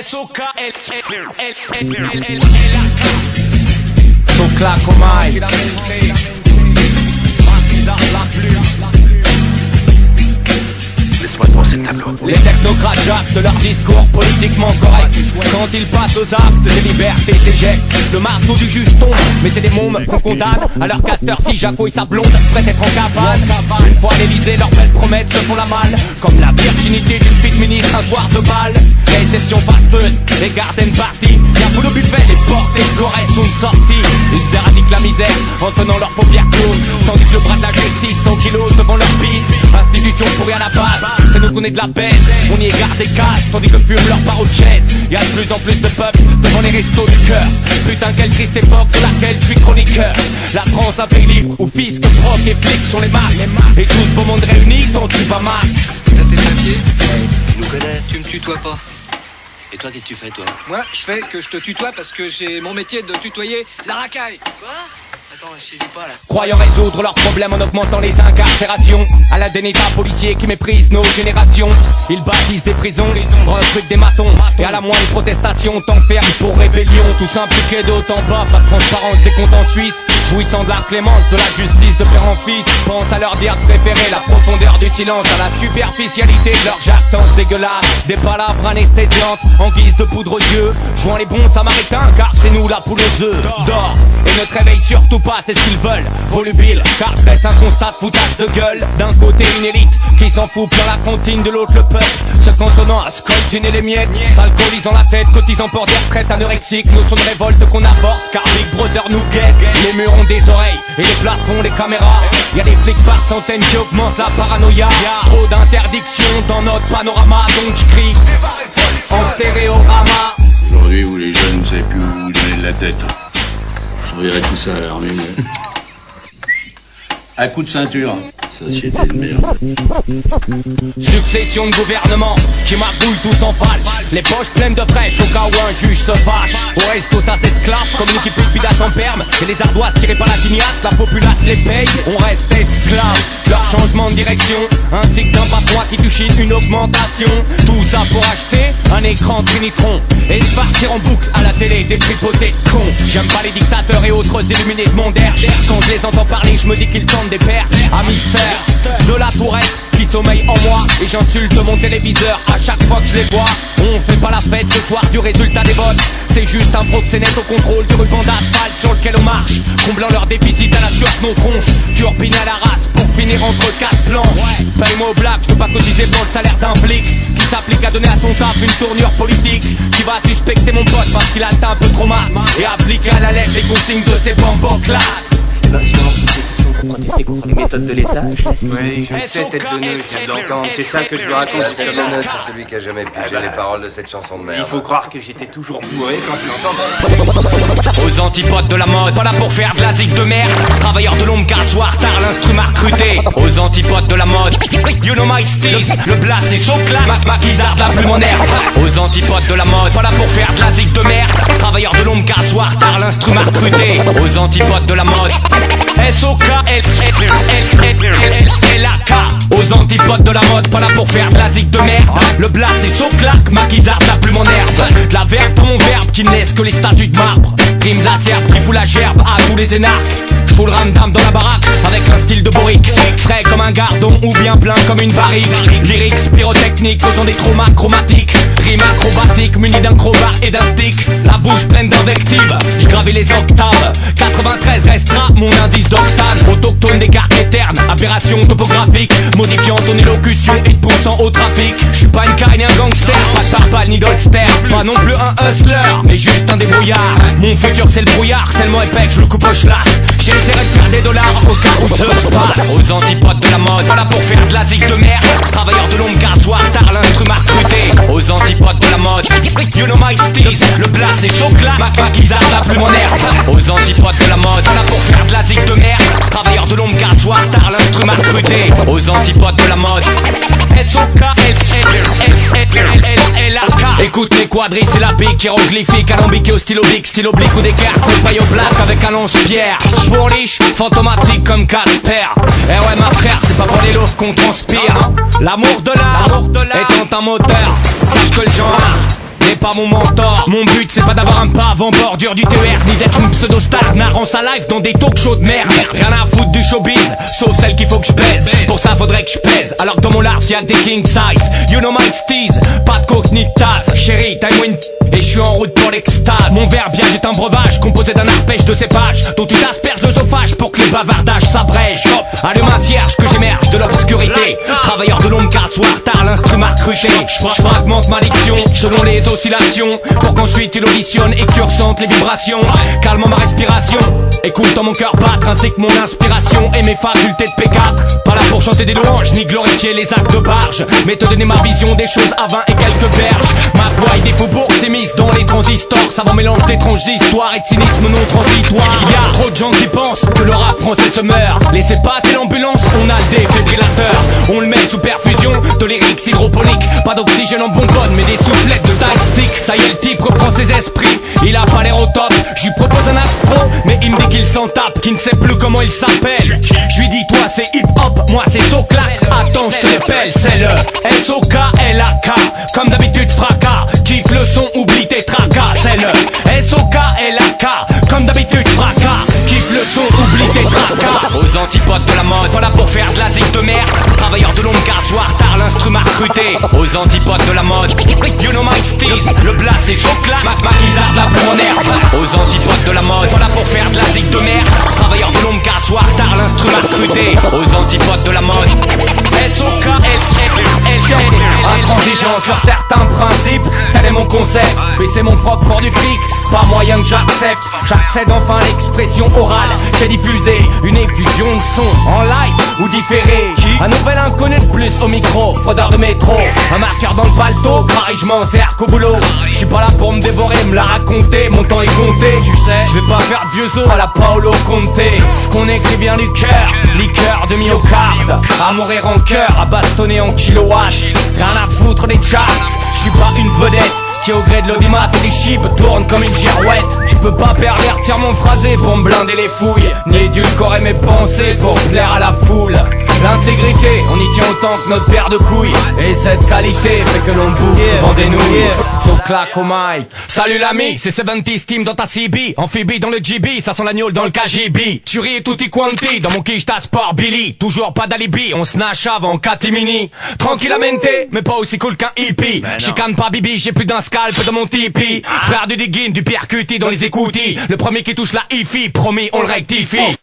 Socla Comai. Laisse-moi devant cette tableau. Les technocrates jactent de leur discours politiquement correct. Quand ils passent aux actes, des libertés s'éjectent. Le marteau du juge tombe, mais c'est des mômes qu'on condamne. À leur casteur, si Jaco et sa blonde prêtent être en cabane. Une fois à l'Elysée, leurs belles promesses se font la malle. Comme la virginité d'une fille ministre, un soir de bal. Réception fastueuse, les garden party. Y'a pour le buffet, les portes et corées sont sorties. Ils éradiquent la misère en tenant leurs paupières closes. Tandis que le bras de la justice 100 kilos devant leur bise. Institution pour rien à battre, c'est nous qu'on est de la bête. On y égare des cases, tandis que fument leurs barreaux de chaise. Y'a de plus en plus de peuple devant les restos du cœur. Putain quelle triste époque de laquelle je suis chroniqueur. La France un pays libre où fisc, proc et flics sont les marques. Et tout ce beau monde réuni t'en tue pas max. T'as tes papiers? Tu nous connais. Tu me tutoies pas. Et toi, qu'est-ce que tu fais, toi? Moi, je fais que je te tutoie parce que j'ai mon métier de tutoyer la racaille. Quoi? Attends, je saisis pas là. Croyant résoudre leurs problèmes en augmentant les incarcérations. À la d'un état policier qui méprise nos générations. Ils bâtissent des prisons, recrutent des matons. Et à la moindre protestation t'enferment pour rébellion. Tous impliqués de haut en bas, pas de transparence des comptes en Suisse. Jouissant de la clémence, de la justice de père en fils. Pense à leur dire de préférer la profondeur du silence à la superficialité de leur jactance dégueulasse. Des palabres anesthésiantes en guise de poudre aux yeux. Jouant les bons samaritains car c'est nous la poule aux œufs. Dors et ne te réveille surtout pas, c'est ce qu'ils veulent. Volubile car je laisse un constat de foutage de gueule. D'un côté une élite qui s'en fout plein la comptine, de l'autre le peuple se cantonnant à scoltiner les miettes. S'alcoolisant la tête, cotisant pour des retraites anorexiques. Notion de révolte qu'on apporte car Big Brother nous guette. Les murs ont des oreilles et les plafonds des caméras. Y'a des flics par centaines qui augmentent la paranoïa. Trop d'interdictions dans notre panorama, donc je crie en stéréorama. Aujourd'hui où les jeunes ne savent plus où vous donner de la tête. Je reverrai tout ça à l'armée, mais... À coup de ceinture. Société de merde. Succession de gouvernements qui magouillent tous en falche. Les poches pleines de fraîches au cas où un juge se fâche. Au resto ça s'esclave comme une équipe de pidas en perme. Et les ardoises tirées par la tignasse, la populace les paye. On reste esclave. Leur changement de direction ainsi que d'un patron qui touche une augmentation. Tout ça pour acheter un écran Trinitron et se farcir en boucle à la télé des tripotés de cons. J'aime pas les dictateurs et autres illuminés de mon air. Quand je les entends parler je me dis qu'ils tentent des perches à mystère de la tourette qui sommeille en moi. Et j'insulte mon téléviseur à chaque fois que je les vois. On fait pas la fête ce soir du résultat des votes. C'est juste un proxénète au contrôle du ruban d'asphalte sur lequel on marche, comblant leur déficit à la sueur de nos tronches. Turbine à la race pour finir entre quatre planches. Paye-moi au black, je peux pas cotiser pour le salaire d'un flic qui s'applique à donner à son taf une tournure politique. Qui va suspecter mon pote parce qu'il a atteint un peu trop mal et appliquer à la lettre les consignes de ses bambos classes. Pour protester contre les méthodes de l'État, je laisse. Oui, je sais, tête de nœud, je viens de l'entendre. C'est ça que je lui raconte. La tête de nœud, c'est celui qui a jamais pigé les paroles de cette chanson de merde. Il faut croire que j'étais toujours bourré quand je l'entends. Aux antipodes de la mode, pas là pour faire de la zig de merde. Travailleurs de l'ombre, car soir tard, l'instrument recruté. Aux antipodes de la mode, you know my steez. Le blast c'est Socla, ma guisarde la plume en herbe. Aux antipodes de la mode, pas là pour faire de la zig de merde. Travailleurs de l'ombre, car soir tard, l'instrument recruté. Aux antipodes de la mode, S-O-K-L-L-L-L-L-L-A-K. Aux antipodes de la mode, pas là pour faire de la zig de merde. Le blast c'est Socla, ma guisarde la plume en herbe. De la verve dans mon verbe qui ne laisse que les statues de marbre. Rimes acerbes qui fout la gerbe à tous les énarques. J'fous le ramdam dans la baraque avec un style de boric. Frais comme un gardon ou bien plein comme une barrique. Lyrics pyrotechniques causant des traumas chromatiques. Rimes acrobatiques munies d'un crowbar et d'un stick. La bouche pleine d'invectives, j'gravais les octaves. 93 restera mon indice d'octane. Autochtone des cartes éternes, aberration topographique. Modifiant ton élocution et te poussant au trafic. J'suis pas une carine ni un gangster, pas de pare-balles ni d'holster. Pas non plus un hustler, mais juste un débrouillard. Mon futur c'est le brouillard, tellement épais que je le coupe au schlass. J'essaierai de faire des dollars au cas où tout se passe. Aux antipodes de la mode, pas là pour faire de la zig de merde. Travailleurs de l'ombre, car soir tard, l'instrument recruté. Aux antipodes de la mode, you know my steez. Le blast c'est Socla, ma guisarde la plume en herbe. Aux antipodes de la mode, pas là pour faire de la zig de merde. Travailleurs de l'ombre, car soir tard, l'instrument recruté. Aux antipodes de la mode, S-O-K-L-L-L-L-L-A-K. Écoute les quadrisyllabiques, hiéroglyphiques, alambiqués au stylo bic, stylo oblique ou d'équerre, coup de paille au black avec un lance-pierre. Pour liche, fantomatique comme Casper. Eh ouais ma frère, c'est pas pour les loaves qu'on transpire. L'amour de l'art étant un moteur, sache que le genre t'es pas mon mentor. Mon but c'est pas d'avoir un pave en bordure du TER, ni d'être une pseudo-star narrant sa life dans des talk shows de merde. Rien à foutre du showbiz, sauf celle qu'il faut que je baise. Pour ça faudrait que je pèse, alors que dans mon large y'a des king size. You know my steez, pas de coke ni de tasse. Chérie, time win et je suis en route pour l'extase. Mon verbiage est un breuvage composé d'un arpège de cépage dont tu t'asperges l'œsophage pour que les bavardages s'abrègent. Allume un cierge que j'émerge de l'obscurité. Travailleur de l'ombre car soir tard l'instrument recruté. Je fragmente ma diction selon les oscillations pour qu'ensuite il auditionne et que tu ressentes les vibrations. Calmant ma respiration, écoutant mon cœur battre ainsi que mon inspiration et mes facultés de P4. Pas là pour chanter des louanges ni glorifier les actes de barge, mais te donner ma vision des choses à 20 et quelques berges. Ma boîte des faubourgs s'est mise dans les transistors. Savant mélange d'étranges histoires et de cynisme non transitoire. Il y a trop de gens qui pensent que le rap français se meurt. Laissez passer l'ambulance, on a le défibrillateur. On le met sous perfusion de lyrics hydroponiques. Pas d'oxygène en bonbonne mais des soufflettes de stick. Ça y est, le type reprend ses esprits. Il a pas l'air au top, je lui propose un astro, mais il me dit qu'il s'en tape, qu'il ne sait plus comment il s'appelle. Je lui dis toi c'est hip hop, moi c'est so-clac. Attends je te l'appelle, c'est le S-O-K-L-A-K. Comme d'habitude fracas, kiffe le son, oublie tes tracas. C'est le S-O-K-L-A-K. Comme d'habitude fracas, kiffe le son, oublie tes tracas. Aux antipodes de la mode, pas là pour faire de la zig de merde. Travailleur de l'ombre car soir tard l'instrument recruté. Aux antipodes de la mode, you know my steez. Le blast c'est so-clac, ma guisarde la plus en herbe. Aux antipodes de la mode, pas là pour faire de la zig de merde. Travailleur de l'ombre car soir tard l'instrument recruté. Aux antipodes de la mode, intransigeant sur certains principes, tel est mon concept. Mais c'est mon froc pour du fric, pas moyen que j'accepte. J'accède enfin à l'expression orale. J'ai diffusé une effusion de son en live ou différé. Un nouvel inconnu de plus au micro, fraudeur de métro. Un marqueur dans le palto, pareil je m'en sers qu'au boulot. J'suis pas là pour me dévorer, me la raconter, mon temps est compté. Tu sais, je vais pas faire de vieux os à la Paolo Conte. Ce qu'on écrit bien du cœur, liqueur de myocarde. Amour et rancœur, à bastonner en kilowatts. Rien à foutre des charts, j'suis pas une vedette qui au gré de l'audimat et des chips tourne comme une girouette. Je peux pas pervertir mon phrasé pour me blinder les fouilles, ni édulcorer mes pensées pour plaire à la foule. L'intégrité, on y tient autant que notre paire de couilles. Et cette qualité fait que l'on bouffe souvent des nouilles. So claque au mic. Salut l'ami, c'est 70's team dans ta CB. Amphibie dans le GB, ça sent l'agneau dans le KGB. Tuerie et tutti quanti, dans mon quiche ta sport Billy. Toujours pas d'alibi, on snatch avant catimini. Tranquillamente, mais pas aussi cool qu'un hippie. Chicane pas Bibi, j'ai plus d'un scalp dans mon tipi. Frère du digging, du percuti dans les écoutilles. Le premier qui touche la hi-fi, promis on le rectifie.